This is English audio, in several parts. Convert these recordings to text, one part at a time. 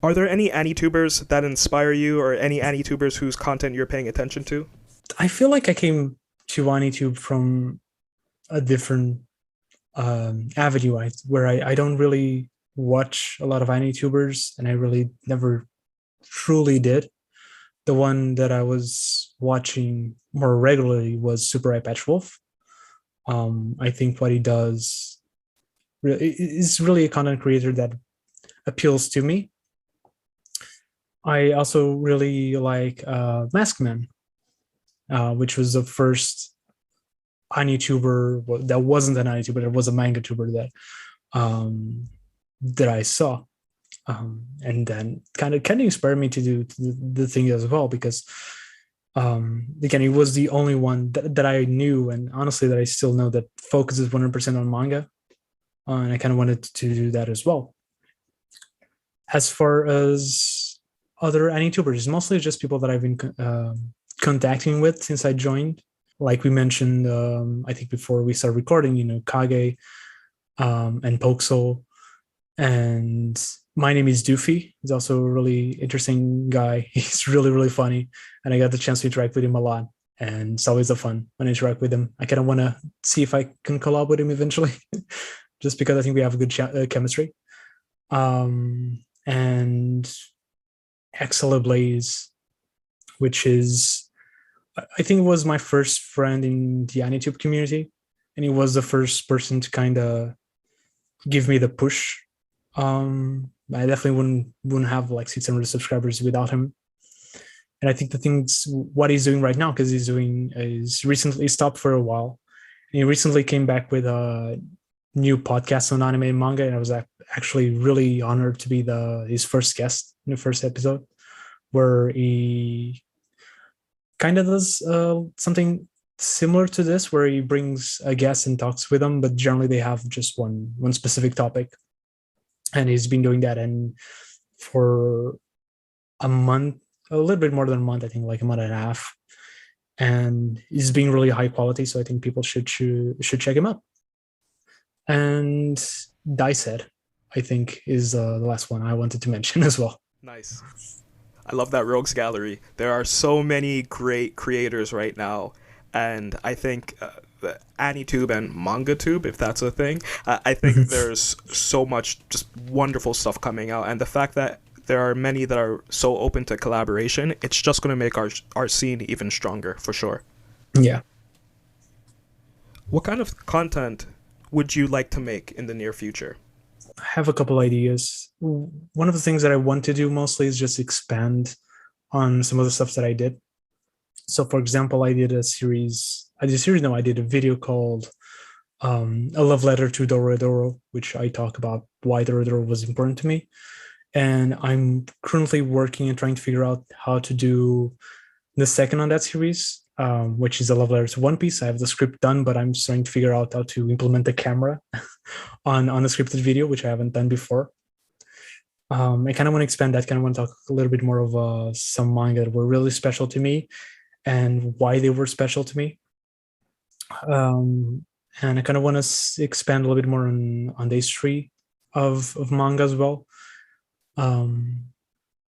Are there any Anitubers that inspire you, or any Anitubers whose content you're paying attention to? I feel like I came to YouTube from a different avenue, where I don't really watch a lot of YouTubers, and I really never truly did. The one that I was watching more regularly was Super Eye Patch Wolf. I think what he does is really a content creator that appeals to me. I also really like Maskman, which was the first YouTuber that wasn't an YouTuber, it was a manga tuber that I saw. And then kind of inspired me to do the thing as well, because again, he was the only one that I knew, and honestly that I still know, that focuses 100% on manga. And I kind of wanted to do that as well. As far as other YouTubers, mostly just people that I've been contacting with since I joined. Like we mentioned, I think before we start recording, Kage and Pokesol, and my name is Doofy. He's also a really interesting guy. He's really, really funny, and I got the chance to interact with him a lot. And it's always a fun when I interact with him. I kind of want to see if I can collab with him eventually, just because I think we have a good chemistry. And Exala Blaze, which is, I think it was my first friend in the Anitube community, and he was the first person to kind of give me the push. I definitely wouldn't have like 600 subscribers without him. And I think the things what he's doing right now, because he's recently stopped for a while, and he recently came back with a new podcast on anime and manga, and I was actually really honored to be his first guest in the first episode, where he kind of does something similar to this, where he brings a guest and talks with them, but generally they have just one specific topic. And he's been doing that, and for a month, a little bit more than a month, I think like a month and a half, and he's being really high quality, so I think people should check him out. And Diced, I think, is the last one I wanted to mention as well. Nice. I love that Rogues Gallery. There are so many great creators right now, and I think the Anitube and MangaTube, if that's a thing, I think there's so much just wonderful stuff coming out, and the fact that there are many that are so open to collaboration, it's just going to make our scene even stronger, for sure. Yeah. What kind of content would you like to make in the near future? I have a couple ideas. One of the things that I want to do mostly is just expand on some of the stuff that I did. So, for example, I did a video called A Love Letter to Doro, which I talk about why Doro was important to me. And I'm currently working and trying to figure out how to do the second on that series, which is A Love Letter to One Piece. I have the script done, but I'm trying to figure out how to implement the camera on a scripted video, which I haven't done before. I kind of want to expand that. Kind of want to talk a little bit more of some manga that were really special to me and why they were special to me. And I kind of want to expand a little bit more on the history of manga as well.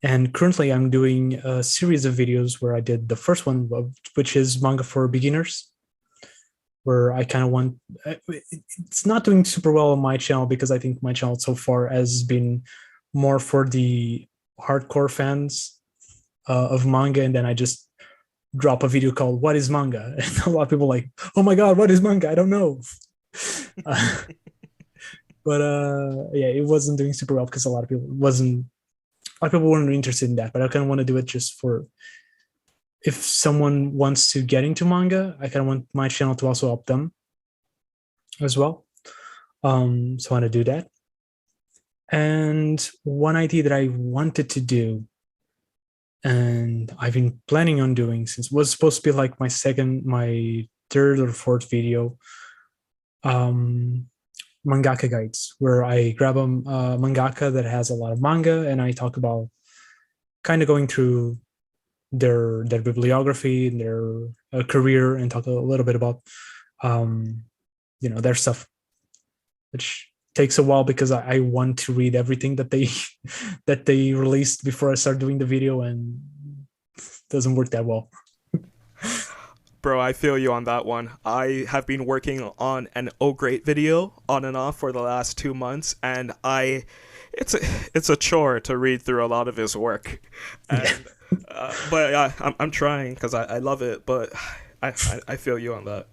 And currently I'm doing a series of videos where I did the first one, which is Manga for Beginners, where I kind of want, it's not doing super well on my channel, because I think my channel so far has been more for the hardcore fans of manga, and then I just drop a video called "What is Manga?" and a lot of people like, "Oh my god, what is manga? I don't know." But yeah, it wasn't doing super well because a lot of people weren't interested in that. But I kind of want to do it just for, if someone wants to get into manga, I kind of want my channel to also help them as well. So I want to do that. And one idea that I wanted to do, and I've been planning on doing since, was supposed to be like my third or fourth video, Mangaka Guides, where I grab a mangaka that has a lot of manga, and I talk about kind of going through their bibliography and their career, and talk a little bit about their stuff, which takes a while because I want to read everything that they that they released before I start doing the video, and it doesn't work that well. Bro, I feel you on that one. I have been working on an Oh Great video on and off for the last 2 months, and it's a chore to read through a lot of his work, and but I'm trying because I love it, but I feel you on that.